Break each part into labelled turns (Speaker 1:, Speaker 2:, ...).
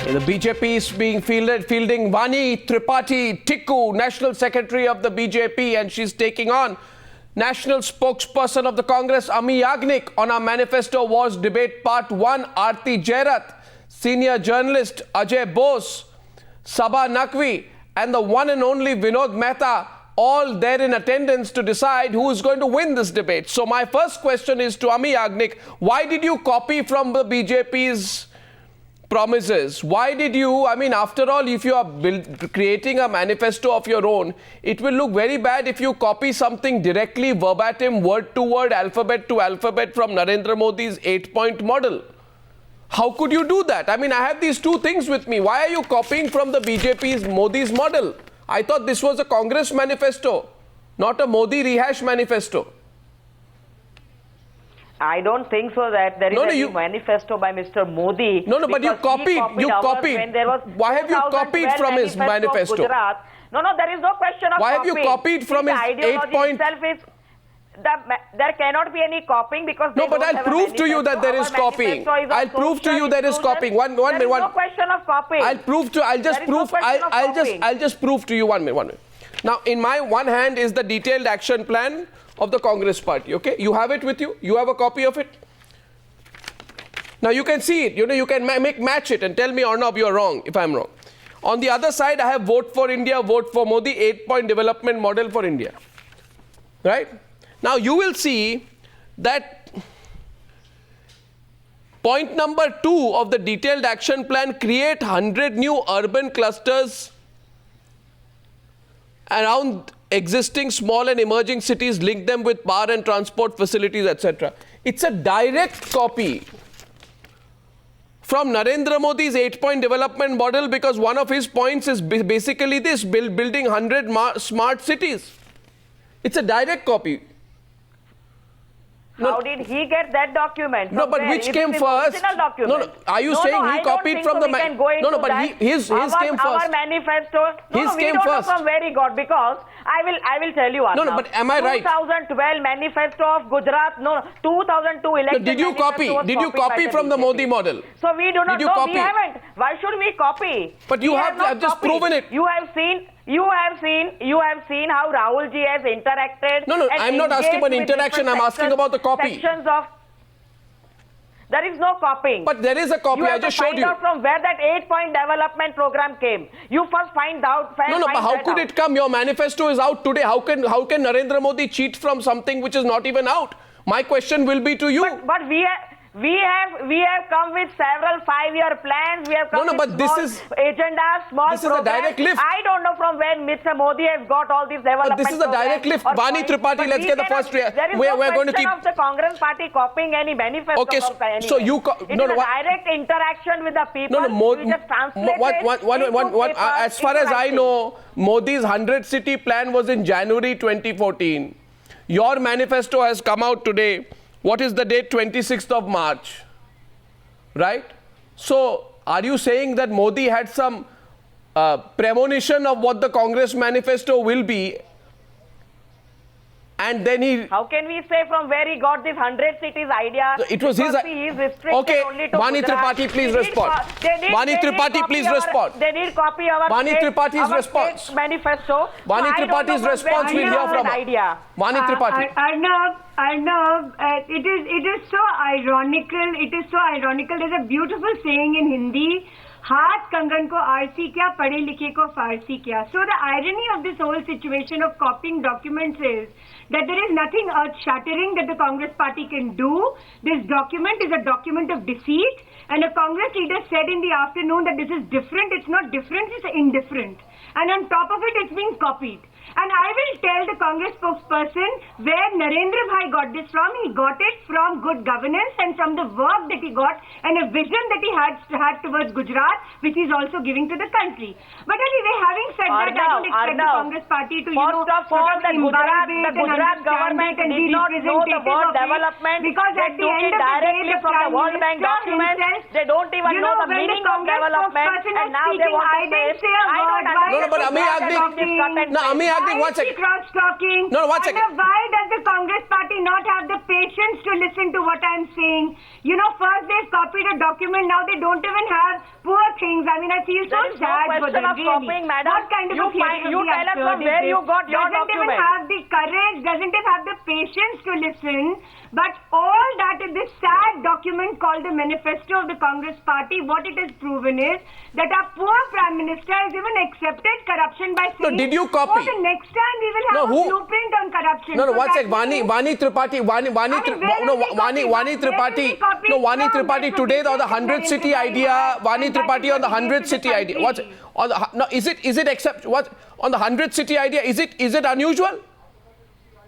Speaker 1: The BJP is being fielding Vani Tripathi Tikoo, National Secretary of the BJP, and she's taking on National Spokesperson of the Congress, Amee Yajnik, on our Manifesto Wars Debate Part 1, Arati Jerath, Senior Journalist Ajay Bose, Saba Naqvi, and the one and only Vinod Mehta, all there in attendance to decide who is going to win this debate. So my first question is to Amee Yajnik, why did you copy from the BJP's promises? Why did you, after all, if you are creating a manifesto of your own, it will look very bad if you copy something directly, verbatim, word to word, alphabet to alphabet from Narendra Modi's 8-point model. How could you do that? I have these two things with me. Why are you copying from the BJP's Modi's model? I thought this was a Congress manifesto, not a Modi rehash manifesto.
Speaker 2: I don't think so that there is a manifesto by Mr. Modi.
Speaker 1: No, but you copied. Why have you copied from his manifesto?
Speaker 2: No, there is no question of
Speaker 1: Why have you copied from his 8-point?
Speaker 2: There cannot be any copying because
Speaker 1: no, but I'll prove to you that there is copying. I'll prove to you there is copying. One minute.
Speaker 2: There is no question of copying.
Speaker 1: I'll just prove to you 1 minute. Now, in my one hand is the detailed action plan of the Congress party, okay? You have it with you? You have a copy of it? Now, you can see it. You can match it and tell me, Arnab, you're wrong if I'm wrong. On the other side, I have vote for India, vote for Modi, 8-point development model for India. Right? Now, you will see that point number 2 of the detailed action plan, create 100 new urban clusters around existing small and emerging cities, link them with power and transport facilities, etc. It's a direct copy from Narendra Modi's 8-point development model, because one of his points is basically this, building 100 smart cities. It's a direct copy.
Speaker 2: How did he get that document?
Speaker 1: No, but which came first? No, are you saying he copied from the
Speaker 2: manifesto?
Speaker 1: No, but his came first.
Speaker 2: Our manifesto.
Speaker 1: We don't
Speaker 2: know from where he got, because I will tell you.
Speaker 1: No, but am I right?
Speaker 2: 2012 manifesto of Gujarat. No, 2002 election.
Speaker 1: Did you copy? Did you copy from the Modi model?
Speaker 2: So we do not know. We haven't. Why should we copy?
Speaker 1: But you have just proven it.
Speaker 2: You have seen how Rahul ji has interacted.
Speaker 1: No, I'm not asking about interaction. I'm asking about the copy.
Speaker 2: There is no copying.
Speaker 1: But there is a copy. I just showed you.
Speaker 2: You have to find out from where that 8-point development program came. You first find out.
Speaker 1: But how could it come? Your manifesto is out today. How can Narendra Modi cheat from something which is not even out? My question will be to you.
Speaker 2: But we have come with several 5-year plans. We have come with agendas, small
Speaker 1: This is a direct lift.
Speaker 2: I don't know from where Mr. Modi has got all these development.
Speaker 1: This is a direct lift. Vani Tripathi, let's get the first.
Speaker 2: There is no question of the Congress party copying any manifesto.
Speaker 1: Okay, so you
Speaker 2: it is a direct interaction with the people. We just translate
Speaker 1: as far as I know, Modi's 100-city plan was in January 2014. Your manifesto has come out today. What is the date? 26th of March, right? So, are you saying that Modi had some premonition of what the Congress manifesto will be, and then he...
Speaker 2: How can we say from where he got this 100 cities idea?
Speaker 1: It was his... Okay, Vani Tripathi, please respond. Vani Tripathi, please respond.
Speaker 2: They did copy our
Speaker 1: Vani Tripathi's response.
Speaker 2: Manifesto.
Speaker 1: Vani Tripathi's response, we'll hear from her. Vani Tripathi.
Speaker 3: Arnab, it is so ironical. It is so ironical. There's a beautiful saying in Hindi, हाथ कंगन को RC क्या, पढ़े लिखे को फारसी क्या. So the irony of this whole situation of copying documents is that there is nothing earth-shattering that the Congress party can do. This document is a document of deceit, and a Congress leader said in the afternoon that this is different. It's not different, it's indifferent. And on top of it, it's being copied. And I will tell the Congress spokesperson where Narendra Bhai got this from. He got it from good governance and from the work that he got and a vision that he had towards Gujarat, which he's also giving to the country. But anyway, having said that, I don't expect the Congress party to,
Speaker 2: first of all, the Gujarat government did not know the word development.
Speaker 3: Because at the end of the day,
Speaker 2: from the World Bank documents, they don't even know the meaning of development. And now they want to say, I don't understand.
Speaker 1: No, but Amee Yajnik, one second.
Speaker 3: Cross-talking.
Speaker 1: No, 1 second.
Speaker 3: Why does the Congress party not have the patience to listen to what I'm saying? First they've copied a document, now they don't even have poor things. I mean, I feel so
Speaker 2: There is no
Speaker 3: sad for
Speaker 2: question
Speaker 3: them,
Speaker 2: of
Speaker 3: really.
Speaker 2: copying, madam.
Speaker 3: What kind of
Speaker 2: You
Speaker 3: a theater
Speaker 2: find-
Speaker 3: of
Speaker 2: you
Speaker 3: the
Speaker 2: tell us
Speaker 3: absurd
Speaker 2: from
Speaker 3: is
Speaker 2: where
Speaker 3: this?
Speaker 2: you got your
Speaker 3: Doesn't even
Speaker 2: document.
Speaker 3: have the courage, doesn't even have the patience to listen. But all that in this sad document called the Manifesto of the Congress Party, what it has proven is that our poor Prime Minister has even accepted corruption by
Speaker 1: No,
Speaker 3: saying,
Speaker 1: did you copy?
Speaker 3: "Oh, the next time we will have
Speaker 1: No,
Speaker 3: a
Speaker 1: who-
Speaker 3: blueprint on corruption."
Speaker 1: No,
Speaker 3: So
Speaker 1: one
Speaker 3: that
Speaker 1: sec. Vani
Speaker 3: means-
Speaker 1: Tripathi, Vani
Speaker 3: where is he copied?
Speaker 1: Vani Tripathi.
Speaker 3: Where is he copied
Speaker 1: No, Vani
Speaker 3: from?
Speaker 1: Tripathi
Speaker 3: That's what
Speaker 1: today
Speaker 3: we
Speaker 1: on the
Speaker 3: think
Speaker 1: 100th
Speaker 3: is
Speaker 1: city
Speaker 3: very
Speaker 1: idea.
Speaker 3: hard.
Speaker 1: Vani
Speaker 3: And that
Speaker 1: Tripathi
Speaker 3: is
Speaker 1: on the
Speaker 3: what he did
Speaker 1: 100th
Speaker 3: to the
Speaker 1: city idea. What's
Speaker 3: country.
Speaker 1: on the no? Is it except what on the 100th city idea? Is it unusual?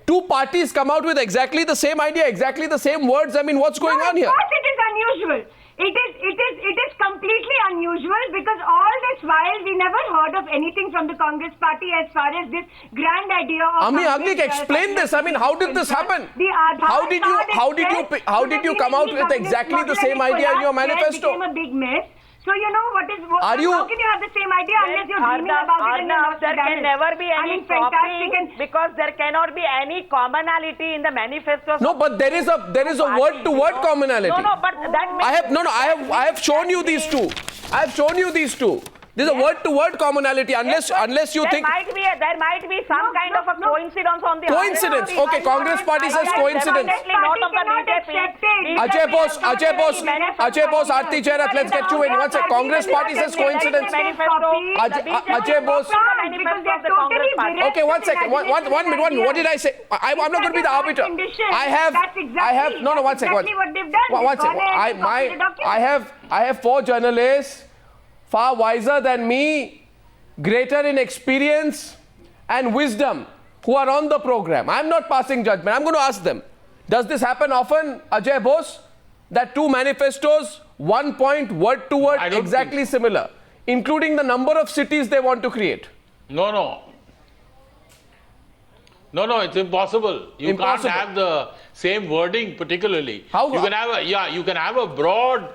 Speaker 1: Two parties come out with exactly the same idea, exactly the same words. I mean, what's going
Speaker 3: No,
Speaker 1: on here?
Speaker 3: Of course it is unusual. It is completely unusual because all this while we never heard of anything from the Congress party as far as this grand idea of
Speaker 1: Amee Yajnik, explain this. I mean, how did this happen? How did you come out with exactly the same idea in your manifesto?
Speaker 3: It became a big mess. So you know how can you have the same idea unless you're dreaming
Speaker 2: Arnab,
Speaker 3: about it in
Speaker 2: Arnab, there can never be any
Speaker 3: fantastic
Speaker 2: copying
Speaker 3: and
Speaker 2: because there cannot be any commonality in the manifesto.
Speaker 1: No, but there is a word-to-word commonality.
Speaker 2: No, but that means
Speaker 1: I have shown you these two. I have shown you these two. There's a word-to-word commonality unless you think
Speaker 2: there might be some kind of a coincidence on the
Speaker 1: coincidence. Okay, Congress party says coincidence.
Speaker 2: Definitely not of the BJP.
Speaker 1: Ajay Bose, Arati Jerath, let's get you in. What's a Congress party says coincidence? Ajay Bose. Okay, one second. One minute. What did I say? I'm not going to be the arbiter. I have no. One second. One second. I have four journalists, far wiser than me, greater in experience and wisdom, who are on the program. I'm not passing judgment. I'm going to ask them. Does this happen often, Ajay Bose? That two manifestos, one point, word to word, exactly similar, including the number of cities they want to create.
Speaker 4: No, it's impossible. You can't have the same wording particularly.
Speaker 1: How?
Speaker 4: You can have a broad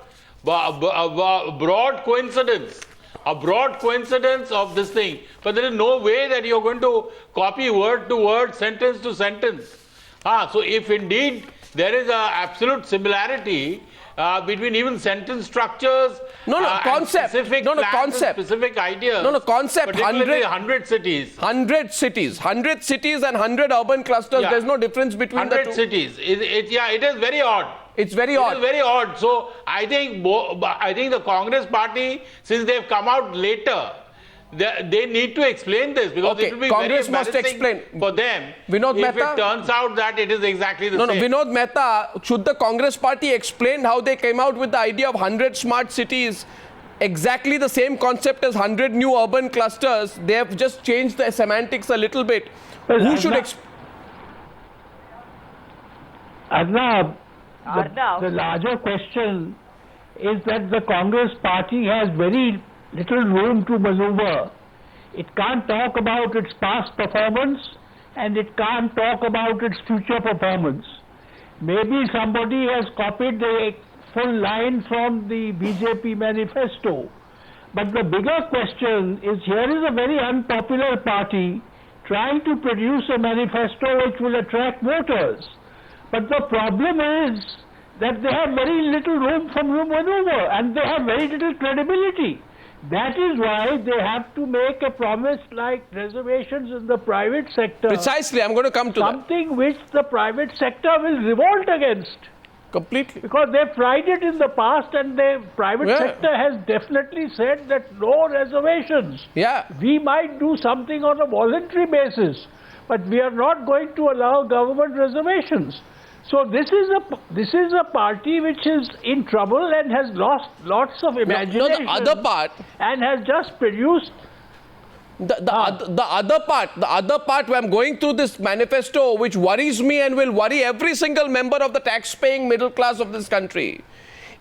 Speaker 4: coincidence. A broad coincidence of this thing. But there is no way that you're going to copy word to word, sentence to sentence. So if indeed there is an absolute similarity between even sentence structures,
Speaker 1: concept.
Speaker 4: Specific
Speaker 1: Concept.
Speaker 4: Specific ideas.
Speaker 1: Concept.
Speaker 4: Particularly 100 cities.
Speaker 1: 100 cities and 100 urban clusters.
Speaker 4: Yeah.
Speaker 1: There's no difference between the two.
Speaker 4: 100 cities. It is very odd.
Speaker 1: It's very odd.
Speaker 4: It is very odd. So I think the Congress party, since they've come out later, they need to explain this because it will be
Speaker 1: Congress
Speaker 4: very
Speaker 1: must explain
Speaker 4: for them
Speaker 1: Vinod
Speaker 4: if
Speaker 1: Mehta?
Speaker 4: it turns out that it is exactly the same.
Speaker 1: Vinod Mehta, should the Congress party explain how they came out with the idea of 100 smart cities, exactly the same concept as 100 new urban clusters? They have just changed the semantics a little bit.
Speaker 5: Well,
Speaker 1: Who should
Speaker 5: Arnab,
Speaker 2: Arnab.
Speaker 5: the larger question is that the Congress party has very little room to maneuver. It can't talk about its past performance and it can't talk about its future performance. Maybe somebody has copied the full line from the BJP manifesto. But the bigger question is, here is a very unpopular party trying to produce a manifesto which will attract voters. But the problem is that they have very little room for maneuver and they have very little credibility. That is why they have to make a promise like reservations in the private sector.
Speaker 1: Precisely, I'm going to come to that.
Speaker 5: Something which the private sector will revolt against.
Speaker 1: Completely.
Speaker 5: Because they've tried it in the past and the private sector has definitely said that no reservations.
Speaker 1: Yeah.
Speaker 5: We might do something on a voluntary basis, but we are not going to allow government reservations. So this is a party which is in trouble and has lost lots of imagination.
Speaker 1: The other part,
Speaker 5: and has just produced
Speaker 1: the other part where I'm going through this manifesto, which worries me and will worry every single member of the tax-paying middle class of this country,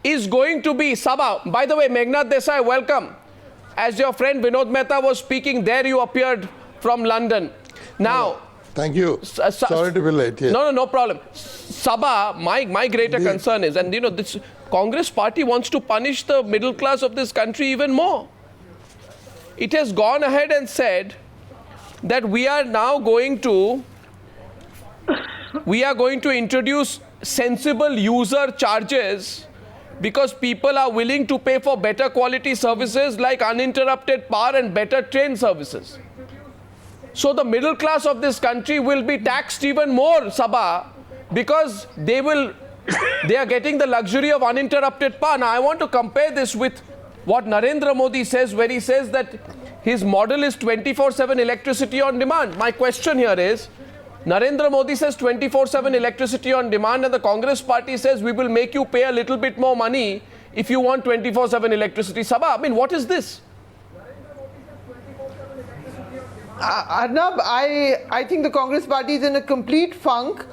Speaker 1: is going to be Saba. By the way, Meghnad Desai, welcome. As your friend Vinod Mehta was speaking, there you appeared from London. Now.
Speaker 6: Thank you. Sorry to be late. Yes.
Speaker 1: No problem. Saba, my greater concern is, and this Congress party wants to punish the middle class of this country even more. It has gone ahead and said that we are now going to introduce sensible user charges because people are willing to pay for better quality services like uninterrupted power and better train services. So the middle class of this country will be taxed even more, Saba, because they are getting the luxury of uninterrupted power. Now I want to compare this with what Narendra Modi says, where he says that his model is 24/7 electricity on demand. My question here is, Narendra Modi says 24/7 electricity on demand, and the Congress party says we will make you pay a little bit more money if you want 24/7 electricity. Saba, I mean, what is this?
Speaker 7: Arnab, I think the Congress party is in a complete funk.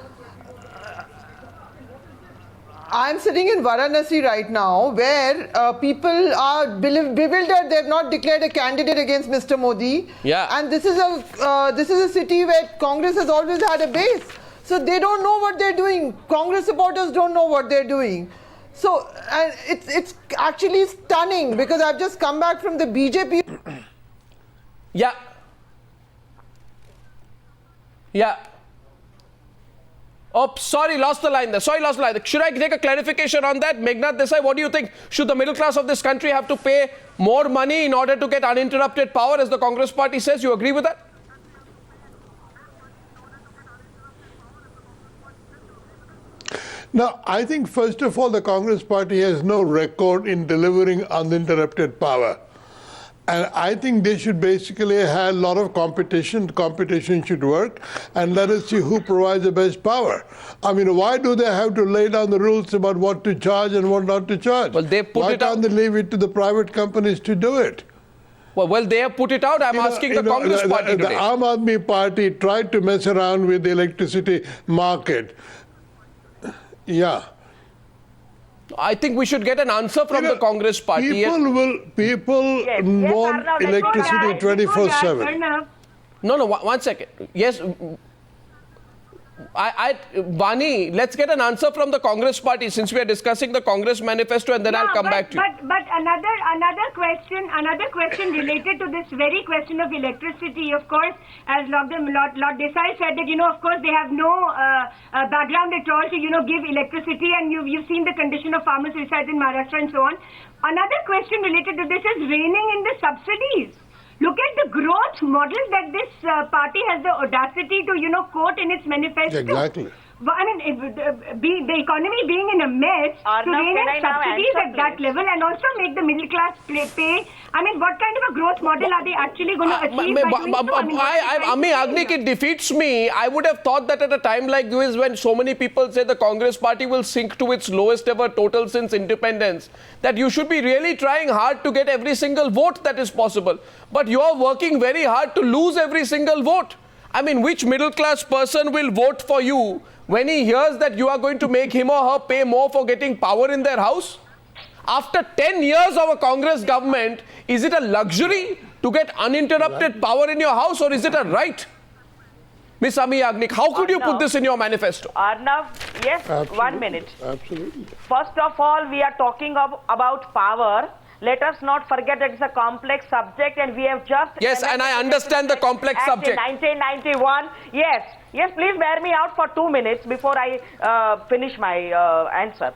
Speaker 7: I'm sitting in Varanasi right now, where people are bewildered. They've not declared a candidate against Mr. Modi.
Speaker 1: Yeah.
Speaker 7: And this is a city where Congress has always had a base. So they don't know what they're doing. Congress supporters don't know what they're doing. So and it's actually stunning, because I've just come back from the BJP.
Speaker 1: Yeah. Yeah. Oh, sorry, lost the line there. Should I take a clarification on that? Meghnad, Desai, what do you think? Should the middle class of this country have to pay more money in order to get uninterrupted power, as the Congress party says? You agree with that?
Speaker 6: Now, I think, first of all, the Congress party has no record in delivering uninterrupted power. And I think they should basically have a lot of competition. Competition should work, and let us see who provides the best power. I mean, why do they have to lay down the rules about what to charge and what not to charge?
Speaker 1: Well, they put
Speaker 6: why
Speaker 1: it out.
Speaker 6: can't they leave it to the private companies to do it?
Speaker 1: Well, they have put it out. I'm asking the Congress party today.
Speaker 6: The Aam Aadmi party tried to mess around with the electricity market. Yeah.
Speaker 1: I think we should get an answer from the Congress party.
Speaker 6: People want
Speaker 2: Arnab,
Speaker 6: electricity 24/7.
Speaker 1: No, one second. Yes, Vani, let's get an answer from the Congress party, since we are discussing the Congress manifesto, and then I'll come back to you.
Speaker 3: But another question related to this very question of electricity, of course, as Lord Desai said that, of course, they have no background at all to, give electricity, and you've seen the condition of farmer suicide in Maharashtra and so on. Another question related to this is reining in the subsidies. Look at the growth model that this party has the audacity to, quote in its manifesto.
Speaker 6: Exactly.
Speaker 3: I mean, the economy being in a mess,
Speaker 2: Arnab,
Speaker 3: to rein in
Speaker 2: can I now
Speaker 3: subsidies
Speaker 2: answer,
Speaker 3: at that
Speaker 2: please?
Speaker 3: level and also make the middle class pay. I mean, what kind of a growth model are they actually going to achieve by doing so?
Speaker 1: Amee Yajnik, it defeats me. I would have thought that at a time like this, when so many people say the Congress party will sink to its lowest ever total since independence, that you should be really trying hard to get every single vote that is possible. But you are working very hard to lose every single vote. I mean, which middle class person will vote for you when he hears that you are going to make him or her pay more for getting power in their house? After 10 years of a Congress government, is it a luxury to get uninterrupted power in your house, or is it a right? Miss Amee Yajnik, how could you put this in your manifesto?
Speaker 2: Arnab, yes,
Speaker 6: Absolutely.
Speaker 2: 1 minute.
Speaker 6: Absolutely.
Speaker 2: First of all, we are talking about power. Let us not forget that it's a complex subject, and we have just...
Speaker 1: Yes, and I understand the complex
Speaker 2: Act
Speaker 1: subject.
Speaker 2: In 1991. Yes, please bear me out for 2 minutes before I finish my answer.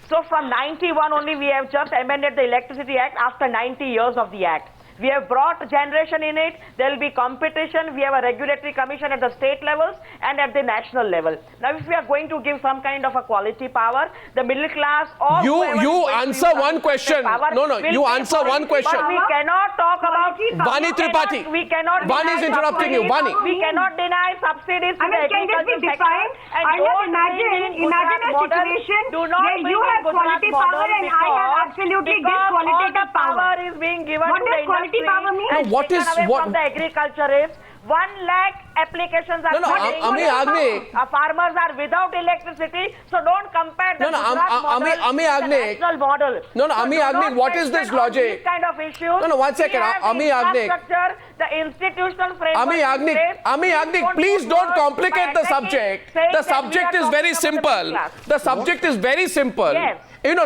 Speaker 2: So from 91 only, we have just amended the Electricity Act after 90 years of the Act. We have brought generation in it. There will be competition. We have a regulatory commission at the state levels and at the national level. Now, if we are going to give some kind of a quality power, the middle class or
Speaker 1: You answer one question. No, you answer one question.
Speaker 2: But we cannot talk about
Speaker 1: Vani Tripathi.
Speaker 2: We cannot.
Speaker 1: Vani is interrupting you. Vani.
Speaker 2: We cannot deny subsidies to the
Speaker 3: can this be
Speaker 2: agricultural
Speaker 3: defined?
Speaker 2: sector. And
Speaker 3: Imagine a situation where you have quality power and I have absolutely disqualitative power.
Speaker 2: Power is being given
Speaker 3: What
Speaker 2: to
Speaker 3: does
Speaker 2: the
Speaker 3: quality power mean?
Speaker 2: and
Speaker 1: what
Speaker 2: taken
Speaker 1: is-
Speaker 2: away
Speaker 1: what-
Speaker 2: from the agriculturists. 1 lakh applications are
Speaker 1: Amee Yajnik.
Speaker 2: farmers are without electricity, so don't compare the Gujarat model
Speaker 1: Amee
Speaker 2: with the
Speaker 1: Yajnik.
Speaker 2: national model.
Speaker 1: No,
Speaker 2: So
Speaker 1: Amee
Speaker 2: do
Speaker 1: Yajnik,
Speaker 2: not
Speaker 1: what is this
Speaker 2: question on
Speaker 1: logic?
Speaker 2: these kind of issues.
Speaker 1: No, 1 second.
Speaker 2: We have the
Speaker 1: Amee Yajnik.
Speaker 2: infrastructure, the institutional framework.
Speaker 1: Amee Yajnik,
Speaker 2: in place.
Speaker 1: Amee Yajnik, please don't complicate the subject. The subject is very simple. The subject is very simple.
Speaker 2: Yes.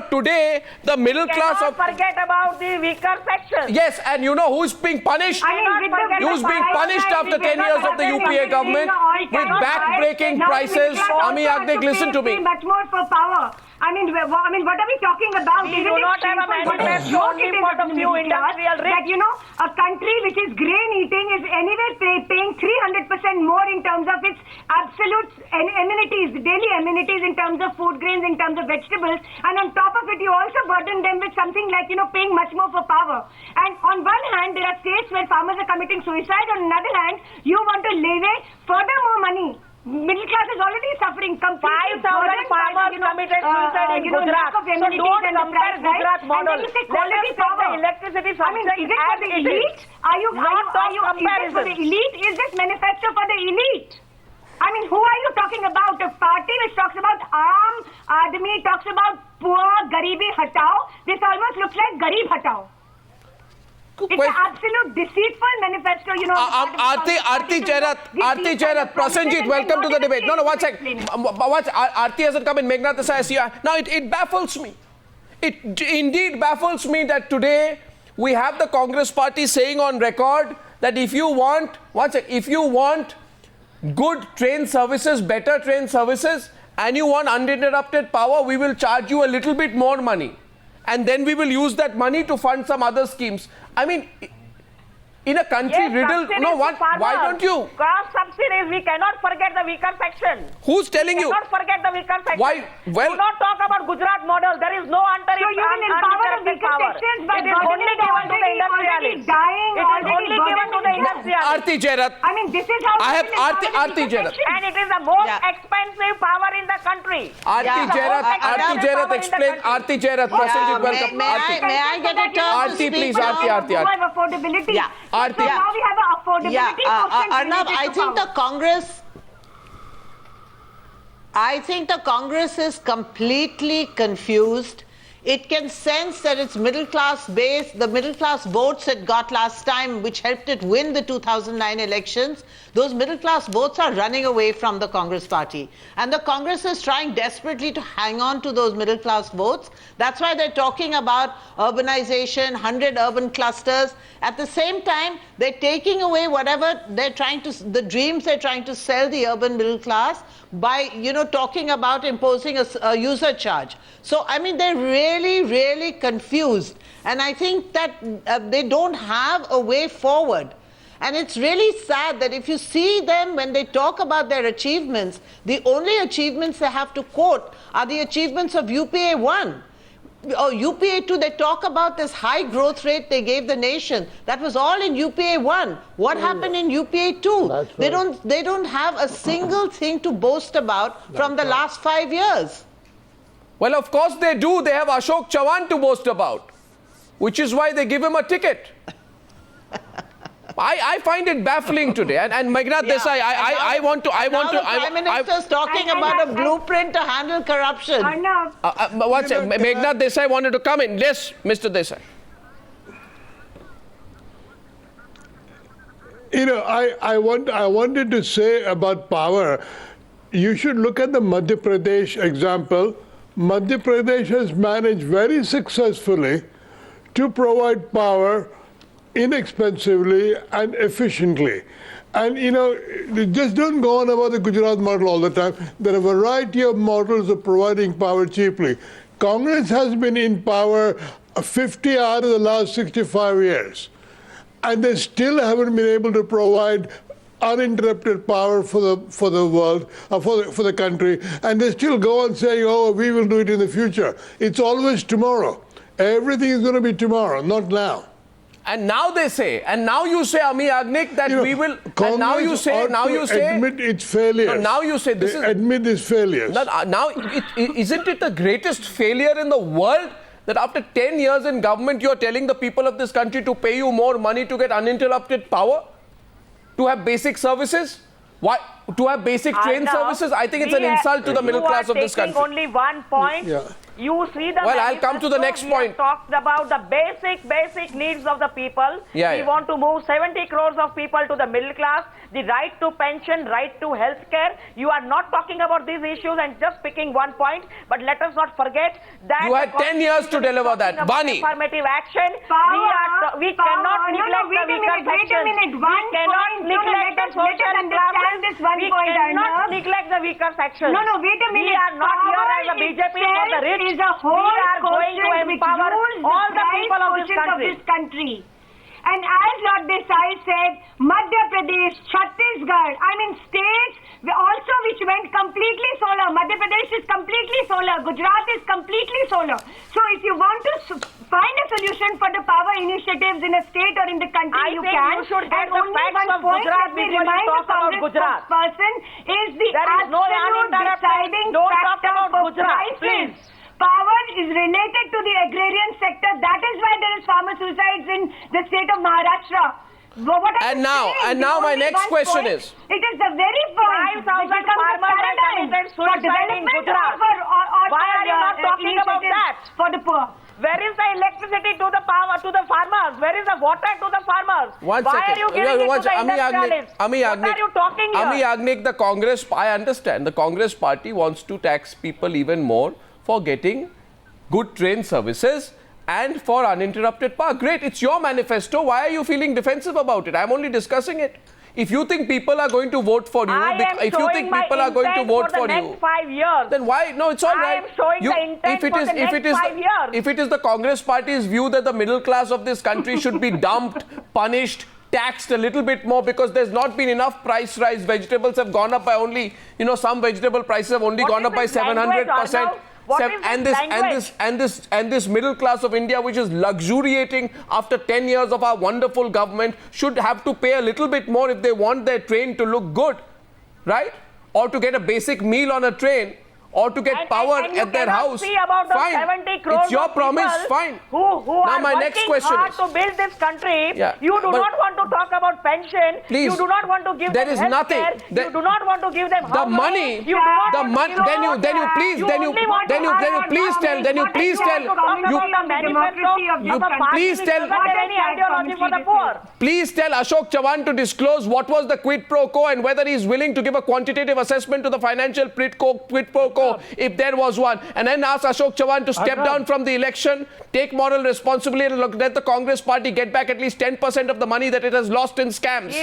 Speaker 1: Today, the middle class
Speaker 2: Cannot
Speaker 1: of...
Speaker 2: forget about the weaker sections.
Speaker 1: Yes, and you know who's being punished? Who's being punished after 10 years of the UPA government with back-breaking prices? Amee Yajnik, listen to me.
Speaker 3: Much more for power. I mean, what are we talking about?
Speaker 2: We do not have a manifesto only for the few industrial rich.
Speaker 3: That, you know, a country which is grain eating is anyway paying 300% more in terms of its absolute amenities, daily amenities in terms of food grains, in terms of vegetables. And on top of it, you also burden them with something like, you know, paying much more for power. And on one hand, there are states where farmers are committing suicide. On another hand, you want to levy further more money. Middle class is already suffering.
Speaker 2: 5,000 farmers committed suicide in Gujarat. So don't compare Gujarat model. Let us take the electricity subsidy
Speaker 3: is it for the elite? Is it for the elite? Is this manifesto for the elite? I mean, who are you talking about? A party which talks about Aam Aadmi, talks about poor, Garibi Hatao. This almost looks like Garib Hatao. It's an absolute deceitful manifesto, you know.
Speaker 1: Arati Jerath, Prasenjit, welcome to the debate. No, one second. Arati hasn't come in. Meghnad, Desai, I see. Now, it baffles me. It indeed baffles me that today we have the Congress party saying on record that if you want good train services, better train services, and you want uninterrupted power, we will charge you a little bit more money. And then we will use that money to fund some other schemes. I mean, in a country riddled... No, why don't you...
Speaker 2: Caste subsidies, we cannot forget the weaker section.
Speaker 1: Who's telling you?
Speaker 2: We cannot forget the weaker section.
Speaker 1: Why? Well,
Speaker 2: do not talk about Gujarat model. There is no uninterrupted
Speaker 3: so you will empower the weaker sections by
Speaker 2: it is only given to the industrialists. It is only given to the industrialists.
Speaker 1: Arati Jerath.
Speaker 3: I mean, this is how...
Speaker 1: I have Arati Jerath.
Speaker 2: And it is the most expensive power in the country.
Speaker 1: Arati Jerath, explain. Arati Jerath, Prasenjit, welcome.
Speaker 8: May I get a turn?
Speaker 1: Arati, please, Arati.
Speaker 3: Affordability.
Speaker 8: Yeah.
Speaker 3: So now we have an affordability quotient
Speaker 8: Arnab, I think the Congress is completely confused. It can sense that its middle class base, the middle class votes it got last time, which helped it win the 2009 elections, those middle class votes are running away from the Congress party. And the Congress is trying desperately to hang on to those middle class votes. That's why they're talking about urbanization, 100 urban clusters. At the same time, they're taking away whatever they're trying to, the dreams they're trying to sell the urban middle class by, you know, talking about imposing a user charge. So, I mean, they're really confused. And I think that they don't have a way forward. And it's really sad that if you see them when they talk about their achievements, the only achievements they have to quote are the achievements of UPA 1. Or UPA 2, they talk about this high growth rate they gave the nation. That was all in UPA 1. What happened in UPA 2?
Speaker 6: Right.
Speaker 8: They don't have a single thing to boast about from the last 5 years.
Speaker 1: Well, of course they do. They have Ashok Chavan to boast about, which is why they give him a ticket. I find it baffling today. And Meghnad Desai, I want to...
Speaker 8: the Prime Minister is talking about a blueprint to handle corruption.
Speaker 1: One second. Meghnad Desai wanted to come in. Yes, Mr. Desai.
Speaker 6: You know, I wanted to say about power, you should look at the Madhya Pradesh example. Madhya Pradesh has managed very successfully to provide power inexpensively and efficiently. And, you know, just don't go on about the Gujarat model all the time. There are a variety of models of providing power cheaply. Congress has been in power 50 out of the last 65 years. And they still haven't been able to provide uninterrupted power for the world, for the country. And they still go on saying, oh, we will do it in the future. It's always tomorrow. Everything is going to be tomorrow, not now.
Speaker 1: And now they say, and now you say, Amee Yajnik, that we will. And now you say,
Speaker 6: admit its failures.
Speaker 1: No, now you say this is
Speaker 6: admit its failures.
Speaker 1: Now, isn't it the greatest failure in the world that after 10 years in government, you're telling the people of this country to pay you more money to get uninterrupted power, to have basic services? Why? To have basic train services? I think it's an insult to the middle class of this country.
Speaker 2: Only one point.
Speaker 6: Yeah.
Speaker 2: You see the
Speaker 1: Well, I'll come to the next point.
Speaker 2: We talked about the basic needs of the people. We want to move 70 crores of people to the middle class, the right to pension, right to health care. You are not talking about these issues and just picking one point. But let us not forget that
Speaker 1: you had 10 years to deliver that. Vani.
Speaker 2: Affirmative action. We cannot neglect the weaker section. We cannot neglect the social classes.
Speaker 3: one point,
Speaker 2: We cannot
Speaker 3: Arnab.
Speaker 2: neglect the weaker sections.
Speaker 3: No, wait a minute.
Speaker 2: We are not here as a BJP for the rich.
Speaker 3: Is a whole
Speaker 2: we are going to
Speaker 3: quotient which
Speaker 2: empower
Speaker 3: rules
Speaker 2: all the
Speaker 3: price
Speaker 2: people of this
Speaker 3: quotient
Speaker 2: country.
Speaker 3: Of this country. And as Lord Desai said, Madhya Pradesh, Chhattisgarh, I mean states also which went completely solar. Madhya Pradesh is completely solar. Gujarat is completely solar. So if you want to find a solution for the power initiatives in a state or in the country, you
Speaker 2: think
Speaker 3: can.
Speaker 2: you should get
Speaker 3: and
Speaker 2: the
Speaker 3: only
Speaker 2: facts
Speaker 3: one
Speaker 2: of
Speaker 3: point
Speaker 2: Gujarat
Speaker 3: let me
Speaker 2: before you
Speaker 3: remind
Speaker 2: talk
Speaker 3: the
Speaker 2: about
Speaker 3: Congress
Speaker 2: Gujarat.
Speaker 3: person is the
Speaker 2: There is no
Speaker 3: absolute deciding
Speaker 2: Don't talk
Speaker 3: factor
Speaker 2: about
Speaker 3: for
Speaker 2: Gujarat,
Speaker 3: prices.
Speaker 2: please.
Speaker 3: Power is related to the agrarian sector. That is why there is farmer suicides in the state of Maharashtra. What
Speaker 1: And now my next question is,
Speaker 3: it is the very point
Speaker 2: 5,000 farmers have committed suicide in Gujarat. Why are you not talking about that?
Speaker 3: For the poor.
Speaker 2: Where is the electricity to the power to the farmers? Where is the water to the farmers?
Speaker 1: One
Speaker 2: Why
Speaker 1: second.
Speaker 2: are you giving it to the industrialists?
Speaker 1: Amee
Speaker 2: What are you talking here?
Speaker 1: Amee Yajnik, the Congress, I understand, the Congress party wants to tax people even more for getting good train services and for uninterrupted power. Great, it's your manifesto. Why are you feeling defensive about it? I'm only discussing it. If you think people are going to vote for you, if you think people are going to vote for you,
Speaker 2: next 5 years.
Speaker 1: then why? No, it's all right.
Speaker 2: I am showing the intent for the next 5 years.
Speaker 1: If it is the Congress party's view that the middle class of this country should be dumped, punished, taxed a little bit more because there's not been enough price rise, vegetables have gone up by only, some vegetable prices have only gone up by 700%. And this middle class of India, which is luxuriating after 10 years of our wonderful government, should have to pay a little bit more if they want their train to look good, right? Or to get a basic meal on a train, or to get power at their house.
Speaker 2: Fine. 70 crores
Speaker 1: it's your promise. Fine.
Speaker 2: Who
Speaker 1: now
Speaker 2: are
Speaker 1: my next question
Speaker 2: hard
Speaker 1: is,
Speaker 2: to build this country.
Speaker 1: Yeah,
Speaker 2: you do not want to talk about pension.
Speaker 1: Please,
Speaker 2: you do not want to give
Speaker 1: there
Speaker 2: them
Speaker 1: is
Speaker 2: health
Speaker 1: nothing.
Speaker 2: care. You do not want to give them
Speaker 1: the money.
Speaker 2: You do not
Speaker 1: the
Speaker 2: want
Speaker 1: money.
Speaker 2: to give
Speaker 1: Then you please tell. You please tell.
Speaker 2: any ideology for the poor.
Speaker 1: Please tell Ashok Chavan to disclose what was the quid pro quo and whether he is willing to give a quantitative assessment to the financial quid pro quo if there was one, and then ask Ashok Chavan to step down from the election, take moral responsibility, and let the Congress party get back at least 10% of the money that it has lost in scams,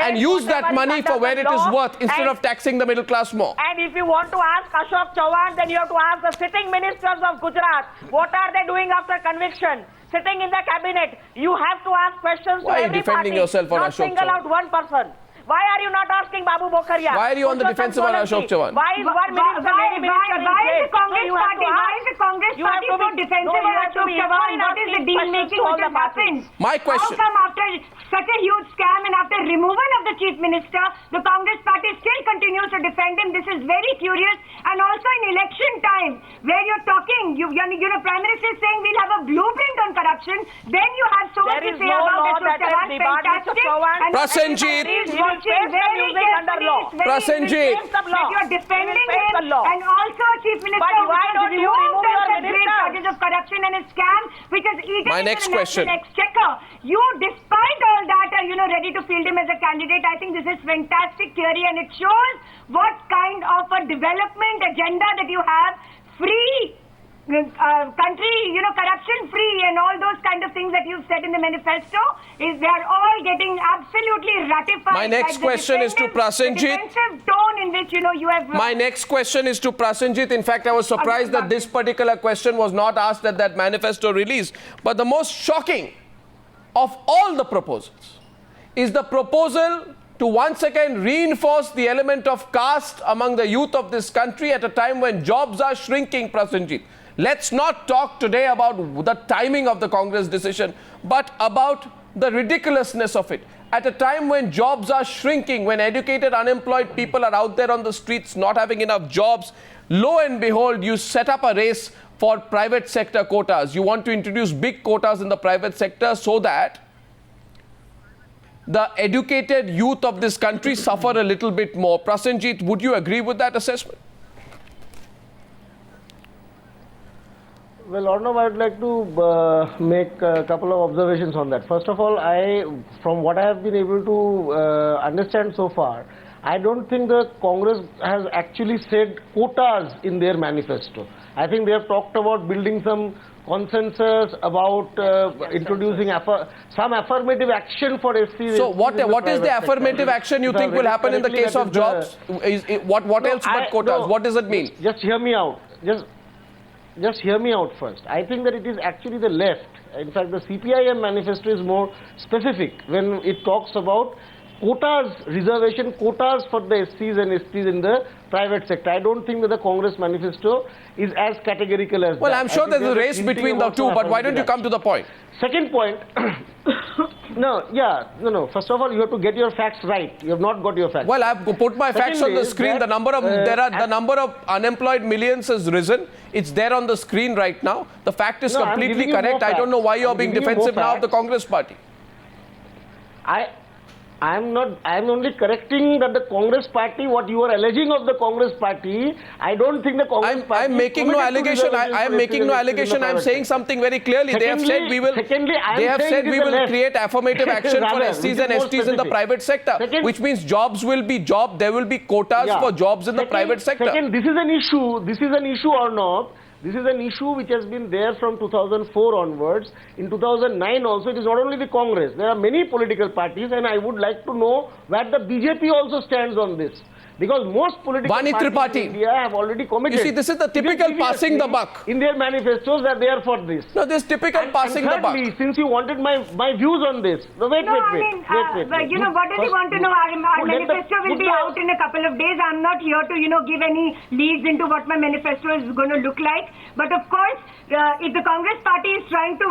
Speaker 1: and use that money for where it is worth instead of taxing the middle class more.
Speaker 2: And if you want to ask Ashok Chavan, then you have to ask the sitting ministers of Gujarat. What are they doing after conviction? Sitting in the cabinet, you have to ask questions
Speaker 1: Why
Speaker 2: to
Speaker 1: are you
Speaker 2: every
Speaker 1: defending
Speaker 2: party,
Speaker 1: yourself on
Speaker 2: not
Speaker 1: Ashok
Speaker 2: single
Speaker 1: Chavan?
Speaker 2: out one person. Why are you not asking Babu Bokharia?
Speaker 1: Why are you on the defensive on Ashok Chavan?
Speaker 2: Why is one minister, lady minister in
Speaker 3: Why is
Speaker 2: place?
Speaker 3: the Congress
Speaker 2: So you have
Speaker 3: party?
Speaker 2: to
Speaker 3: Why
Speaker 2: ask-
Speaker 3: is the Congress
Speaker 2: you have
Speaker 3: party
Speaker 2: to
Speaker 3: so
Speaker 2: be-
Speaker 3: defensive
Speaker 2: no, you
Speaker 3: on
Speaker 2: have to
Speaker 3: Ashok
Speaker 2: be
Speaker 3: Chavan?
Speaker 2: fine
Speaker 3: What is the
Speaker 2: asking
Speaker 3: deal
Speaker 2: questions
Speaker 3: making
Speaker 2: to all
Speaker 3: which
Speaker 2: the
Speaker 3: has happened?
Speaker 1: My question.
Speaker 3: How come after such a huge scam and after removal of the chief minister, the Congress party still continues to defend him? This is very curious. And also in election time, where you're talking, Prime Minister is saying we'll have a blueprint on corruption. Then you have so much
Speaker 2: There
Speaker 3: to
Speaker 2: is
Speaker 3: say
Speaker 2: no
Speaker 3: about
Speaker 2: law
Speaker 3: Ashok
Speaker 2: that has
Speaker 3: Chavan.
Speaker 2: debarred Mr.
Speaker 3: Fantastic.
Speaker 2: Chavan.
Speaker 3: And
Speaker 1: Prasenjit.
Speaker 3: everybody is
Speaker 2: He will
Speaker 3: watching
Speaker 2: face the
Speaker 3: very
Speaker 2: music under
Speaker 3: carefully.
Speaker 2: law.
Speaker 3: It's very
Speaker 1: Prasenjit.
Speaker 3: interesting that you're defending
Speaker 2: He will face
Speaker 3: him.
Speaker 2: the law.
Speaker 3: And also Chief Minister
Speaker 2: But why
Speaker 3: has
Speaker 2: don't you
Speaker 3: removed
Speaker 2: remove your
Speaker 3: such great
Speaker 2: ministers?
Speaker 3: charges of corruption and a scam which has eaten
Speaker 1: My
Speaker 3: into
Speaker 1: next
Speaker 3: the
Speaker 1: question.
Speaker 3: national exchequer. You, despite all that, are ready to field him as a candidate. I think this is fantastic theory, and it shows what kind of a development agenda that you have. Free country, corruption free, and all those kind of things that you've said in the manifesto, is they are all getting absolutely ratified.
Speaker 1: My next question is to Prasenjit.
Speaker 3: The defensive tone in which you have.
Speaker 1: My next question is to Prasenjit. In fact, I was surprised that this particular question was not asked at that manifesto release. But the most shocking of all the proposals is the proposal to once again reinforce the element of caste among the youth of this country at a time when jobs are shrinking, Prasenjit. Let's not talk today about the timing of the Congress decision, but about the ridiculousness of it. At a time when jobs are shrinking, when educated, unemployed people are out there on the streets not having enough jobs, lo and behold, you set up a race for private sector quotas. You want to introduce big quotas in the private sector so that the educated youth of this country suffer a little bit more. Prasenjit, would you agree with that assessment?
Speaker 9: Well, Arnab, I would like to make a couple of observations on that. First of all, from what I have been able to understand so far, I don't think the Congress has actually said quotas in their manifesto. I think they have talked about building some consensus about introducing some affirmative action for SCs.
Speaker 1: So what is the affirmative action you think will happen in the case of jobs? What else but quotas? What does it mean?
Speaker 9: Just hear me out. Just hear me out first. I think that it is actually the left. In fact, the CPIM manifesto is more specific when it talks about quotas, reservation quotas for the SCs and STs in the private sector. I don't think that the Congress manifesto is as categorical as that.
Speaker 1: Well, I'm sure there's a race between the two, but why don't you come to the point?
Speaker 9: Second point, no. First of all, you have to get your facts right. You have not got your facts.
Speaker 1: Well, I've put my facts on the screen. The number of unemployed millions has risen. It's there on the screen right now. The fact is completely correct. I don't know why you're being defensive now of the Congress party.
Speaker 9: I'm only correcting that the Congress party, what you are alleging of the Congress party, I don't think the Congress party...
Speaker 1: I'm making no allegation. I'm making no allegation. I'm saying something very clearly. They have said we will create affirmative action for SCs and STs in the private sector, which means jobs will be there will be quotas for jobs in the private sector.
Speaker 9: Second, this is an issue or not. This is an issue which has been there from 2004 onwards. In 2009 also, it is not only the Congress. There are many political parties, and I would like to know where the BJP also stands on this. Because most political
Speaker 1: Vani
Speaker 9: parties
Speaker 1: Tripathi.
Speaker 9: in India have already committed.
Speaker 1: You see, this is the typical passing the buck.
Speaker 9: In their manifestos, that they are for this.
Speaker 1: No, this typical passing the buck.
Speaker 9: Since you wanted my views on this. Wait.
Speaker 3: You know, what does he want to know? Our manifesto will be out in a couple of days. I'm not here to, give any leads into what my manifesto is going to look like. But of course, if the Congress party is trying to,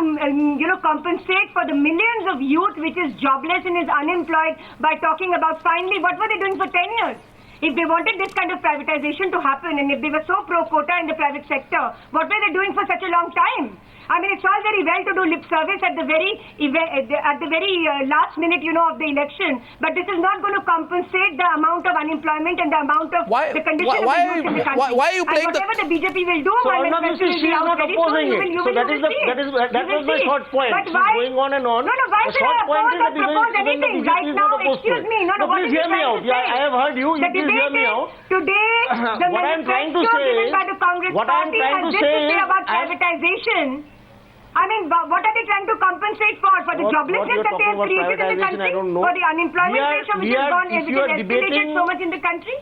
Speaker 3: compensate for the millions of youth which is jobless and is unemployed by talking about finally, what were they doing for 10 years? If they wanted this kind of privatization to happen and if they were so pro-quota in the private sector, what were they doing for such a long time? I mean, it's all very well to do lip service at the very last minute, of the election. But this is not going to compensate the amount of unemployment and the amount of the condition of the youth in the country.
Speaker 1: Why are you playing
Speaker 3: whatever the BJP will do,
Speaker 9: so Arnab, she is not opposing it. So that was my short point.
Speaker 3: But why?
Speaker 9: Going on and on.
Speaker 3: No, why should I propose anything right now? Excuse me. No, what is
Speaker 9: hear me out. I have heard you.
Speaker 3: Please hear me out. Today, the manifesto given by the Congress party has this to say about privatization. I mean, what are they trying to compensate for? For the joblessness that they have created in the country? For the unemployment ratio which has escalated so much in the country?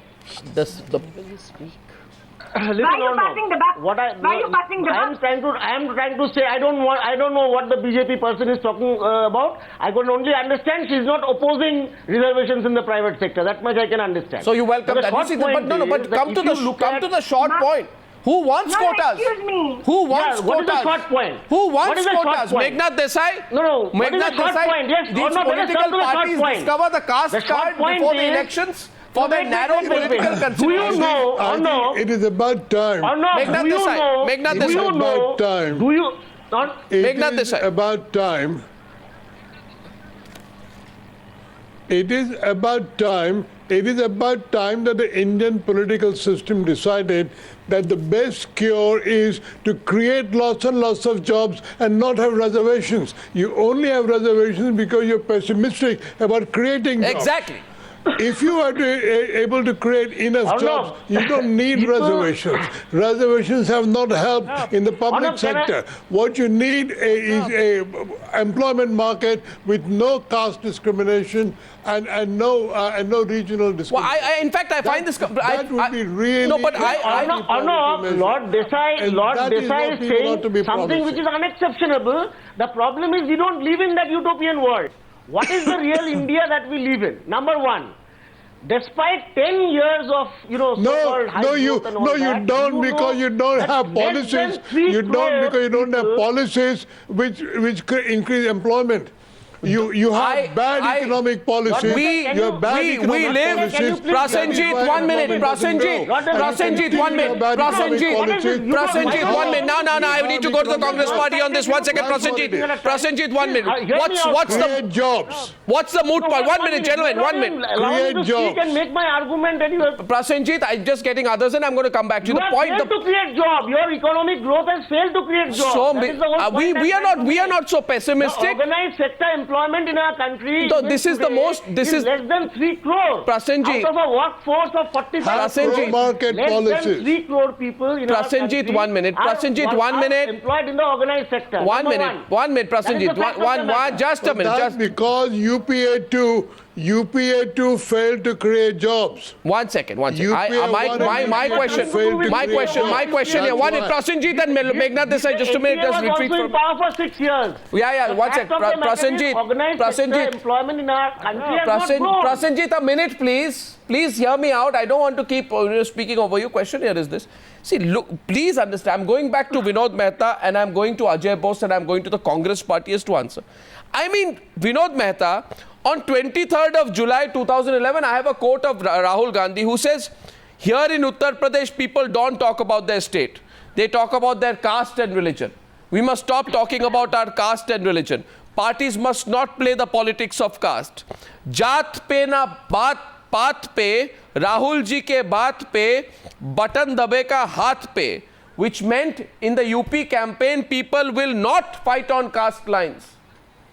Speaker 3: Why are you passing the buck? Why are you passing the buck?
Speaker 9: I am trying to say I don't know what the BJP person is talking about. I can only understand she is not opposing reservations in the private sector. That much I can understand.
Speaker 1: So you welcome that. But come to the short point. Who wants quotas?
Speaker 3: Excuse me.
Speaker 1: Who wants quotas?
Speaker 9: What is the short point?
Speaker 1: Who wants quotas? Meghnad Desai?
Speaker 9: No.
Speaker 1: Meghnad Desai?
Speaker 9: Yes.
Speaker 1: These political parties discover the caste card before the elections for their narrow political considerations.
Speaker 9: Do you know?
Speaker 6: I think it is about time.
Speaker 1: Meghnad Desai.
Speaker 6: Meghnad Desai.
Speaker 9: Do you know?
Speaker 1: Meghnad
Speaker 6: It is
Speaker 1: Desai.
Speaker 6: about time. It is about time. It is about time that the Indian political system decided that the best cure is to create lots and lots of jobs and not have reservations. You only have reservations because you're pessimistic about creating jobs.
Speaker 1: Exactly.
Speaker 6: If you are able to create enough jobs, you don't need reservations. Reservations have not helped in the public sector. What you need is an employment market with no caste discrimination and no regional discrimination.
Speaker 1: Well, in fact, I find this...
Speaker 6: That would be really...
Speaker 1: No, but
Speaker 9: Lord Desai is saying something which is unexceptionable. The problem is we don't live in that utopian world. What is the real India that we live in? Number one, despite 10 years of, so-called high growth and all that,
Speaker 6: you don't because you don't have policies. You don't because you don't have policies which increase employment. You have bad economic policies.
Speaker 1: We live. Prasenjit, 1 minute. Prasenjit, 1 minute. Prasenjit, 1 minute. No. I need to go to the Congress party on this. 1 second, Prasenjit, 1 minute. What's the
Speaker 6: jobs?
Speaker 1: What's the moot point? 1 minute, gentlemen. 1 minute.
Speaker 9: Create jobs. And make my argument. And
Speaker 1: Prasenjit, I'm just getting others, and I'm going to come back to the point.
Speaker 9: You have failed to create jobs. Your economic growth has failed to create jobs.
Speaker 1: So we are not so pessimistic.
Speaker 9: Organized sector employment in our country
Speaker 1: No, this is the
Speaker 9: today
Speaker 1: most- this is-
Speaker 9: less than 3 crore.
Speaker 1: Prasenjit.
Speaker 9: Out of a workforce of 45 crore,
Speaker 6: pro-market
Speaker 9: less
Speaker 6: policies.
Speaker 9: than 3 crore people in our
Speaker 1: Prasenjit,
Speaker 9: country
Speaker 1: 1 minute. Prasenjit, 1
Speaker 9: are
Speaker 1: minute.
Speaker 9: employed in the organized sector.
Speaker 1: 1
Speaker 9: Number
Speaker 1: minute. 1 minute,
Speaker 9: That is the
Speaker 1: Prasenjit.
Speaker 9: fact of the matter.
Speaker 1: Just a minute.
Speaker 6: That's because UPA2 failed to create jobs.
Speaker 1: 1 second. My
Speaker 6: UPA
Speaker 1: question.
Speaker 6: failed to
Speaker 1: My
Speaker 6: create
Speaker 1: question.
Speaker 6: jobs.
Speaker 1: Yeah, one
Speaker 6: That's
Speaker 1: Prasenjit and Meghnad Desai. Just a minute. Just
Speaker 9: was
Speaker 1: retreat
Speaker 9: also in
Speaker 1: from.
Speaker 9: power for 6 years.
Speaker 1: Yeah.
Speaker 9: The
Speaker 1: 1
Speaker 9: fact
Speaker 1: sec.
Speaker 9: of the matter is organized sector employment in our country has not grown.
Speaker 1: Prasenjit, a minute, please. Please hear me out. I don't want to keep speaking over you. Question here is this. See, look, please understand. I'm going back to Vinod Mehta and I'm going to Ajay Bose and I'm going to the Congress parties to answer. I mean, Vinod Mehta, on 23rd of July 2011, I have a quote of Rahul Gandhi who says, here in Uttar Pradesh, people don't talk about their state. They talk about their caste and religion. We must stop talking about our caste and religion. Parties must not play the politics of caste. Jaat pe na paat pe, Rahul ji ke baat pe, button dabe ka haath pe, which meant in the UP campaign, people will not fight on caste lines.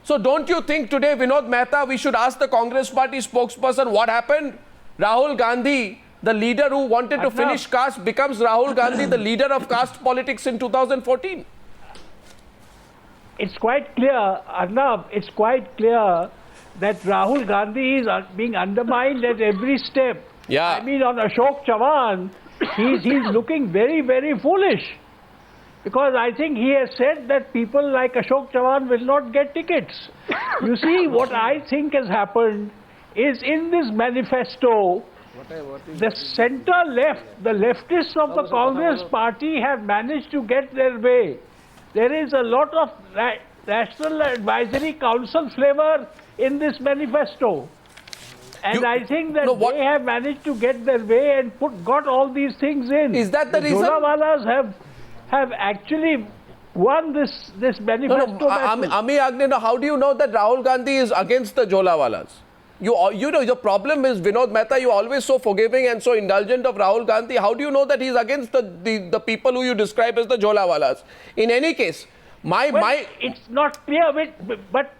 Speaker 1: So don't you think today, Vinod Mehta, we should ask the Congress party spokesperson what happened? Rahul Gandhi, the leader who wanted to finish caste, becomes Rahul Gandhi, the leader of caste politics in 2014.
Speaker 5: It's quite clear, Arnab, it's quite clear that Rahul Gandhi is being undermined at every step.
Speaker 1: Yeah.
Speaker 5: I mean, on Ashok Chavan, he's looking very, very foolish. Because I think he has said that people like Ashok Chavan will not get tickets. You see, what I think has happened is in this manifesto, the center left, the leftists of the Congress party have managed to get their way. There is a lot of National Advisory Council flavor in this manifesto. And I think that they have managed to get their way and got all these things in.
Speaker 1: Is that the reason?
Speaker 5: Jolawalas have actually won this manifesto.
Speaker 1: Amee Yajnik, how do you know that Rahul Gandhi is against the Jolawalas? You know, the problem is, Vinod Mehta, you're always so forgiving and so indulgent of Rahul Gandhi. How do you know that he's against the people who you describe as the Jolawalas? In any case,
Speaker 5: it's not clear but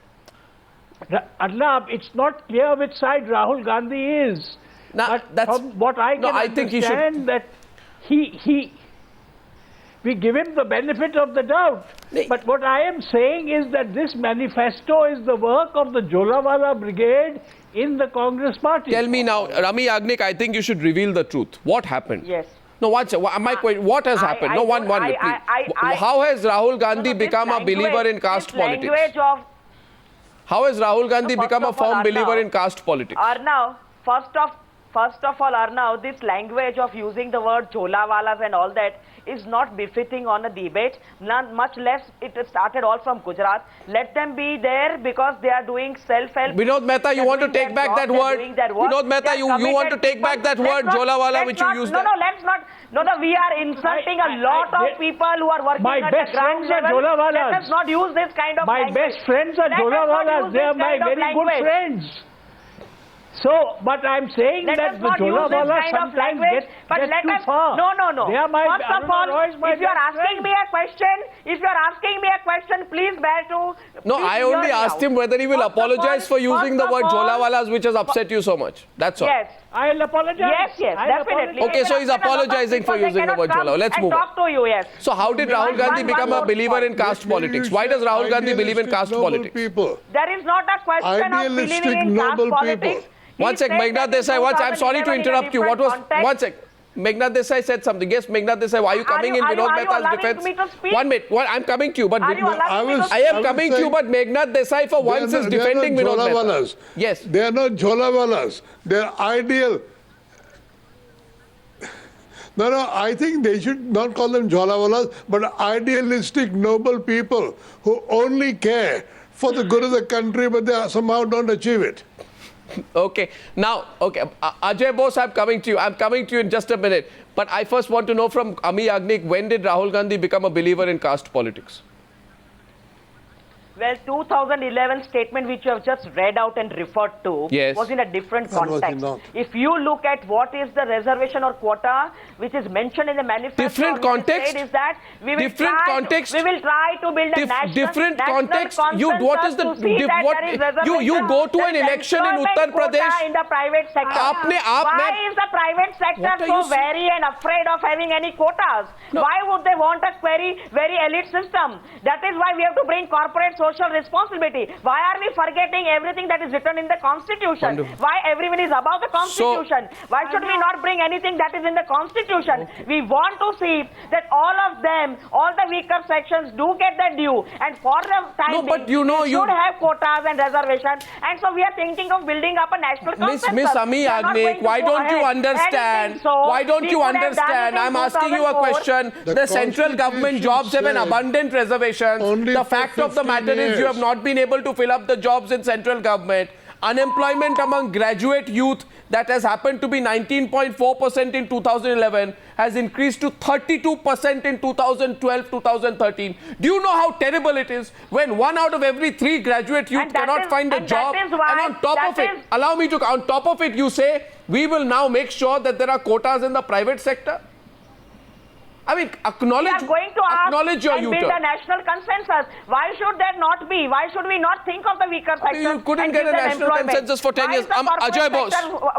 Speaker 5: Arnab, it's not clear which side Rahul Gandhi is.
Speaker 1: Now,
Speaker 5: from what I can understand, that we give him the benefit of the doubt. But what I am saying is that this manifesto is the work of the Jolawala brigade in the Congress party.
Speaker 1: Tell me now, Amee Yajnik, I think you should reveal the truth. What happened?
Speaker 2: Yes.
Speaker 1: No, what has happened? One minute, please. How has Rahul Gandhi become a believer in caste politics? How has Rahul Gandhi become a firm believer in caste politics?
Speaker 2: Arnab, first of all, Arnab, this language of using the word Jolawalas and all that is not befitting on a debate, much less it started all from Gujarat. Let them be there because they are doing self-help.
Speaker 1: Vinod Mehta, you want to take back that word? Vinod Mehta, you want to take back that word, Jolawala, which you used?
Speaker 2: No, let's not. No, we are insulting a lot of people who are working at the ground level. Let us not use this kind of language.
Speaker 5: My best friends are Jolawalas. They are my very good friends. So, but I'm saying that the Jolawalas sometimes get too far.
Speaker 2: No.
Speaker 5: They are my,
Speaker 2: First of all, if you are asking me a question, please bear to.
Speaker 1: No, I only asked him whether he will apologize for using the word Jolawalas, which has upset you so much. That's all.
Speaker 2: Yes.
Speaker 5: I'll apologize.
Speaker 2: Yes, definitely.
Speaker 1: Okay, so he's apologizing for using the word Jolawala. Let's move on.
Speaker 2: Talk to you, yes.
Speaker 1: So how did Rahul Gandhi become a believer in caste politics? Why does Rahul Gandhi believe in caste politics?
Speaker 2: There is not a question of believing in caste politics.
Speaker 1: One sec, Meghnad Desai, I'm sorry to interrupt you. One sec. Meghnad Desai said something. Yes, Meghnad Desai, why are you coming in Vinod Mehta's defense? 1 minute. I'm coming to you, but I am coming to you, but Meghnad Desai for once is defending Vinod Mehta. Yes.
Speaker 6: They are not Jolawalas. They are ideal. No, I think they should not call them Jolawalas, but idealistic, noble people who only care for the good of the country, but they somehow don't achieve it.
Speaker 1: Okay. Now, Ajay Bose, I'm coming to you in just a minute. But I first want to know from Amee Yajnik, when did Rahul Gandhi become a believer in caste politics?
Speaker 2: Well, 2011 statement which you have just read out and referred to was in a different context. If you look at what is the reservation or quota which is mentioned in the manifesto,
Speaker 1: different context
Speaker 2: is that we will
Speaker 1: different
Speaker 2: try,
Speaker 1: context
Speaker 2: we will try to build a
Speaker 1: different context. You what is the you go to an election in Uttar Pradesh
Speaker 2: in the private sector. Why is the private sector so wary and afraid of having any quotas? Why would they want a very elite system? That is why we have to bring corporate social responsibility. Why are we forgetting everything that is written in the Constitution?
Speaker 1: Wonderful.
Speaker 2: Why everyone is above the Constitution? Why should we not bring anything that is in the Constitution? We want to see that all of them, all the weaker sections do get their due, and for the time being, we should have quotas and reservations, and so we are thinking of building up a national consensus.
Speaker 1: Miss Amee Yajnik, why don't you understand? Why don't you understand? I'm asking you a question. The central government jobs have an abundant reservation. The fact of the matter is you have not been able to fill up the jobs in central government. Unemployment among graduate youth that has happened to be 19.4% in 2011 has increased to 32% in 2012-2013. Do you know how terrible it is when 1 out of every 3 graduate youth cannot find a job? And on top of it, allow me to, on top of it, you say we will now make sure that there are quotas in the private sector? I mean, acknowledge your
Speaker 2: and build a national consensus. Why should there not be? Why should we not think of the weaker sectors?
Speaker 1: You couldn't get a national consensus for 10 years. Ajay Bose.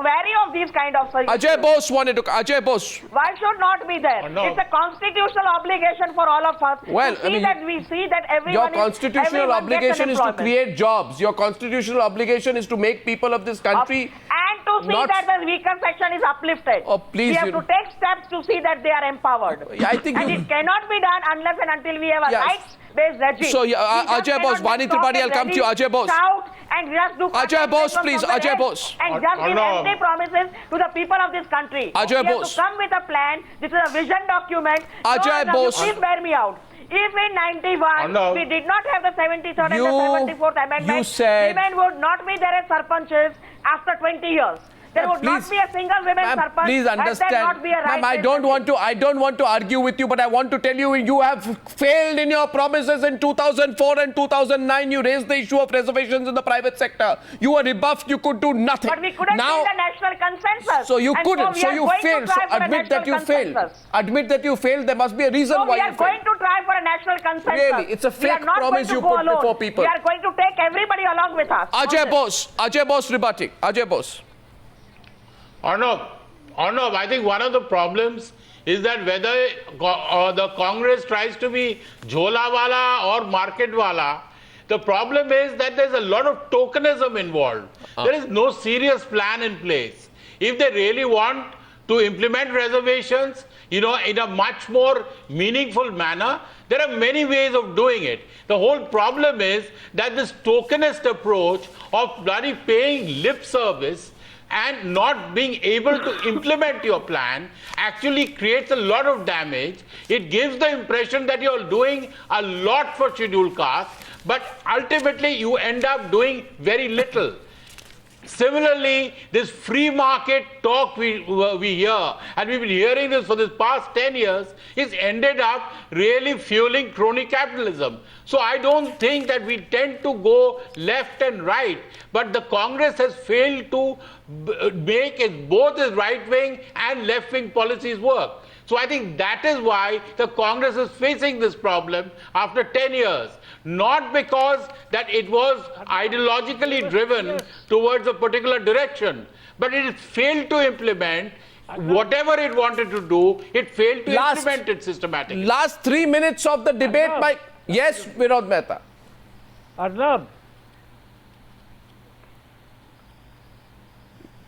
Speaker 2: Wary of these kind of
Speaker 1: Ajay Bose wanted to. Ajay Bose.
Speaker 2: Why should not be there? It's a constitutional obligation for all of us.
Speaker 1: Well,
Speaker 2: we see that everyone.
Speaker 1: Your constitutional obligation is to create jobs. Your constitutional obligation is to make people of this country.
Speaker 2: And to see that the weaker section is uplifted.
Speaker 1: Oh, please.
Speaker 2: We have to take steps to see that they are empowered.
Speaker 1: I think
Speaker 2: it cannot be done unless and until we have a rights-based regime.
Speaker 1: So, Ajay Bose, Vani Tripathi, I'll come to you. Ajay Bose.
Speaker 2: Shout and just do
Speaker 1: Ajay Bose, please. Ajay Bose.
Speaker 2: And just give empty promises to the people of this country.
Speaker 1: Ajay
Speaker 2: We
Speaker 1: Bose.
Speaker 2: have to come with a plan. This is a vision document.
Speaker 1: Ajay Bose.
Speaker 2: Please bear me out. If in 91 we did not have the 73rd and the 74th amendment, women would not be there as sarpanches after 20 years. There would not be a single women sarpanch.
Speaker 1: Please understand, ma'am, I don't want to argue with you, but I want to tell you, you have failed in your promises in 2004 and 2009. You raised the issue of reservations in the private sector. You were rebuffed. You could do nothing.
Speaker 2: But we couldn't build a national consensus.
Speaker 1: So you couldn't. So you failed. So admit that you failed. Admit that you failed. There must be a reason why you failed.
Speaker 2: We are going to try for a national consensus.
Speaker 1: Really, it's a fake promise you put before people.
Speaker 2: We are going to take everybody along with us.
Speaker 1: Ajay Bose rebutting. Ajay Bose.
Speaker 4: Arnab, I think one of the problems is that whether the Congress tries to be jhola wala or market wala, the problem is that there's a lot of tokenism involved. There is no serious plan in place. If they really want to implement reservations, in a much more meaningful manner, there are many ways of doing it. The whole problem is that this tokenist approach of bloody paying lip service and not being able to implement your plan actually creates a lot of damage. It gives the impression that you're doing a lot for scheduled caste, but ultimately you end up doing very little. Similarly, this free market talk we hear, and we've been hearing this for the past 10 years, is ended up really fueling crony capitalism. So I don't think that we tend to go left and right, but the Congress has failed to make both its right-wing and left-wing policies work. So I think that is why the Congress is facing this problem after 10 years. Not because that it was ideologically driven towards a particular direction, but it failed to implement whatever it wanted to do. It failed to implement it systematically.
Speaker 1: Last 3 minutes of the debate. Yes, Vinod Mehta.
Speaker 5: Arnab.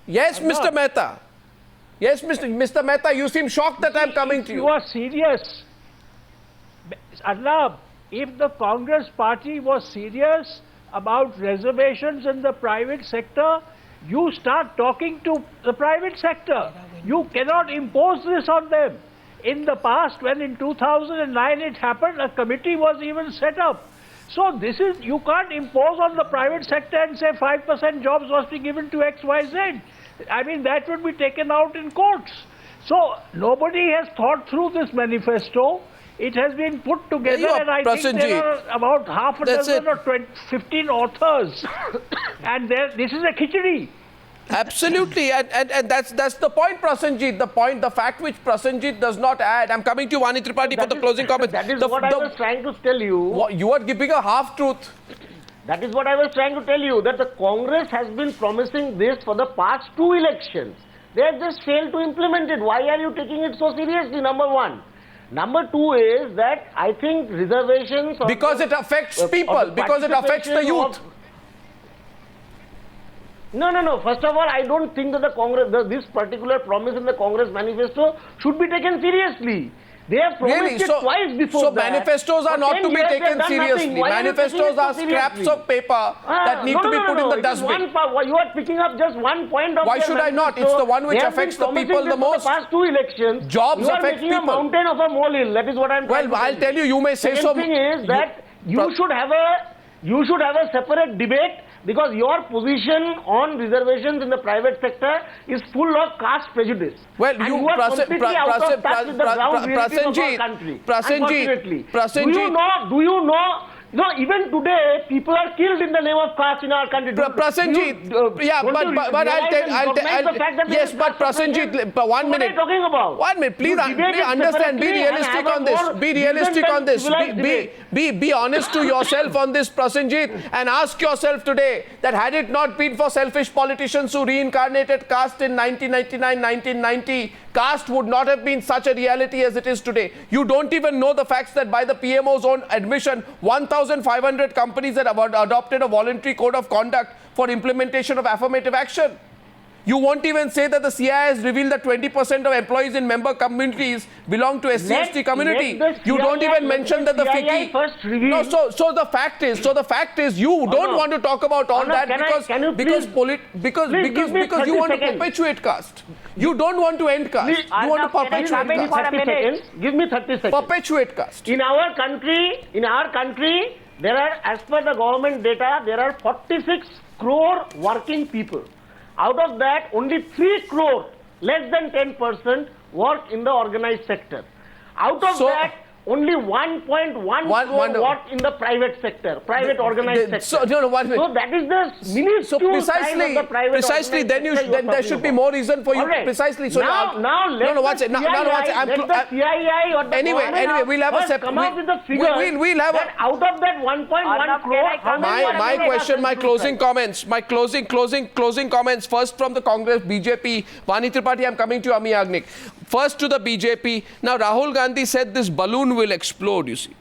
Speaker 1: Yes, Mr. Mehta. Yes, Mr. Mehta, you seem shocked that I'm coming to you.
Speaker 5: You are serious. Arnab, if the Congress party was serious about reservations in the private sector, you start talking to the private sector. You cannot impose this on them. In the past, when in 2009 it happened, a committee was even set up. So this is, you can't impose on the private sector and say 5% jobs must be given to XYZ. I mean, that would be taken out in courts. So nobody has thought through this manifesto. It has been put together,
Speaker 1: You are
Speaker 5: and I think there are about half a
Speaker 1: That's
Speaker 5: dozen
Speaker 1: it.
Speaker 5: or 15 authors. And this is a khichdi.
Speaker 1: Absolutely, and that's the point, Prasenjit. The fact which Prasenjit does not add. I'm coming to Vani Tripathi for the closing comments.
Speaker 9: That is what I was trying to tell you.
Speaker 1: You are giving a half-truth.
Speaker 9: That is what I was trying to tell you, that the Congress has been promising this for the past 2 elections. They have just failed to implement it. Why are you taking it so seriously, number one? Number two is that I think reservations...
Speaker 1: Because it affects people, because it affects the youth.
Speaker 9: No. First of all, I don't think that the Congress, this particular promise in the Congress manifesto should be taken seriously. They have promised it twice before
Speaker 1: so
Speaker 9: that.
Speaker 1: manifestos are not to be taken seriously. Manifestos are scraps of paper that need to be put in the dustbin.
Speaker 9: You are picking up just one point of
Speaker 1: Why should I not? It's the one which affects the people the most.
Speaker 9: For the past 2 elections,
Speaker 1: Jobs affect
Speaker 9: people. You are making a mountain of a molehill. That is what I'm trying to
Speaker 1: Well, I'll tell you, you may say so.
Speaker 9: The thing is that you should have a separate debate, because your position on reservations in the private sector is full of caste prejudice.
Speaker 1: Well,
Speaker 9: and you are completely out of touch with the ground reality of our country. Unfortunately. Do you know? No, even today, people are killed in the name of caste in our country.
Speaker 1: Prasenjit, but I'll tell yes, but Prasenjit, 1 minute.
Speaker 9: What are you talking about?
Speaker 1: 1 minute, please understand, be realistic on this. Be realistic on this. Be honest to yourself on this, Prasenjit, and ask yourself today that had it not been for selfish politicians who reincarnated caste in 1999, 1990, caste would not have been such a reality as it is today. You don't even know the facts that by the PMO's own admission, 1,500 companies that have adopted a voluntary code of conduct for implementation of affirmative action. You won't even say that the CI has revealed that 20% of employees in member communities belong to SC/ST community. You don't even mention that the FICCI. No, so the fact is, you don't want to talk about all that because you want to perpetuate caste. You don't want to end caste. You want to perpetuate caste.
Speaker 9: Give me 30 seconds.
Speaker 1: Perpetuate caste.
Speaker 9: In our country, there are, as per the government data, there are 46 crore working people. Out of that, only 3 crore, less than 10%, work in the organized sector. Out of that, only 1.1 crore work in the private sector, private organized sector.
Speaker 1: So
Speaker 9: that is the minuscule size of the private
Speaker 1: precisely, then there should be more reason for you.
Speaker 9: Right.
Speaker 1: Precisely. So Anyway, we'll have a separate.
Speaker 9: Come up with the figure.
Speaker 1: We'll have
Speaker 9: out of that 1.1 crore.
Speaker 1: My question, my closing comments, closing comments. First from the Congress, BJP, Vani Tripathi. I'm coming to Amee Yajnik. First to the BJP. Now Rahul Gandhi said this balloon will explode, you see.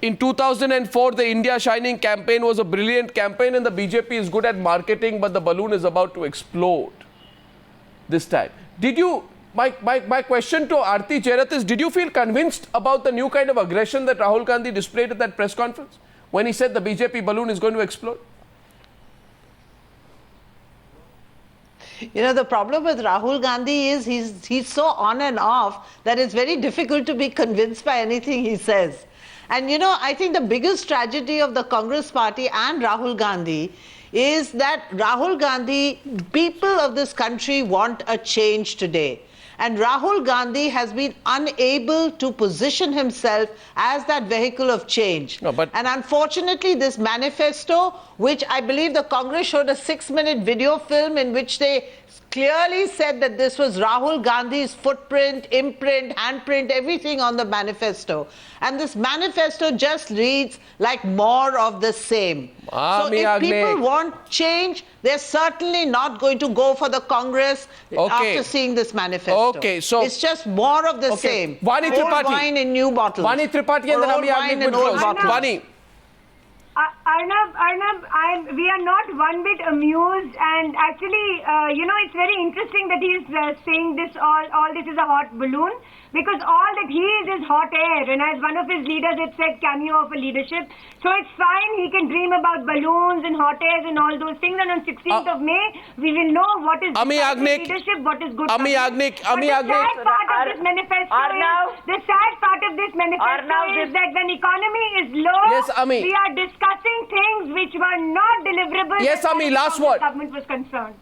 Speaker 1: In 2004, the India Shining campaign was a brilliant campaign, and the BJP is good at marketing, but the balloon is about to explode this time. Did you, my question to Arati Jerath is, did you feel convinced about the new kind of aggression that Rahul Gandhi displayed at that press conference when he said the BJP balloon is going to explode?
Speaker 8: You know, the problem with Rahul Gandhi is he's so on and off that it's very difficult to be convinced by anything he says. And you know, I think the biggest tragedy of the Congress party and Rahul Gandhi is that Rahul Gandhi, people of this country want a change today. And Rahul Gandhi has been unable to position himself as that vehicle of change. And unfortunately, this manifesto, which I believe the Congress showed a 6-minute video film in which they clearly said that this was Rahul Gandhi's footprint, imprint, handprint, everything on the manifesto. And this manifesto just reads like more of the same. So if people want change, they're certainly not going to go for the Congress after seeing this manifesto. So it's just more of the same.
Speaker 1: Vani Tripathi.
Speaker 8: Old wine in new bottles.
Speaker 1: Vani Tripathi and then Amee Yajnik will close. Vani.
Speaker 3: Arnab, we are not one bit amused, and actually, it's very interesting that he is saying this, all this is a hot balloon, because all that he is hot air, and as one of his leaders had said, cameo of a leadership. So it's fine, he can dream about balloons and hot airs and all those things, and on 16th of May, we will know what is good leadership, what is good
Speaker 1: Amee Yajnik.
Speaker 3: The sad part of this manifesto is that when economy is low, we are discussing things which were not deliverable.
Speaker 1: Yes, Amee, last word.
Speaker 3: Government was concerned.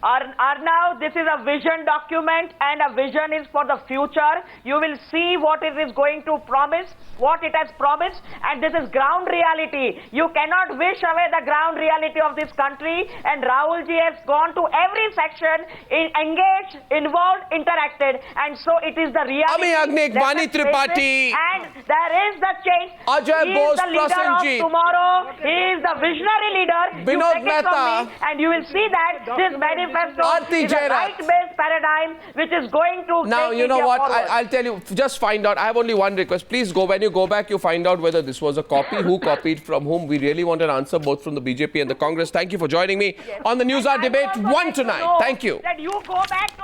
Speaker 2: Arnab, this is a vision document, and a vision is for the future. You will see what it is going to promise, what it has promised, and this is ground reality. You cannot wish away the ground reality of this country, and Rahulji has gone to every section, engaged, involved, interacted, and so it is the reality.
Speaker 1: Amee Yajnik, Vani Tripathi,
Speaker 2: and there is the change.
Speaker 1: Ajay Bose,
Speaker 2: He is the leader
Speaker 1: Prasenjit,
Speaker 2: of tomorrow. He is the visionary leader.
Speaker 1: Vinod
Speaker 2: You take it from
Speaker 1: Mehta,
Speaker 2: me, and you will see that this manifesto
Speaker 1: Arati
Speaker 2: is a
Speaker 1: Jerath.
Speaker 2: right-based paradigm which is going to
Speaker 1: now,
Speaker 2: take
Speaker 1: you know
Speaker 2: India
Speaker 1: what?
Speaker 2: forward.
Speaker 1: I'll tell you, just find out. I have only one request. Please go, when you go back, you find out whether this was a copy, who copied from whom. We really want an answer both from the BJP and the Congress. Thank you for joining me on the Newshour Debate 1 tonight. Thank you.
Speaker 2: That you go back to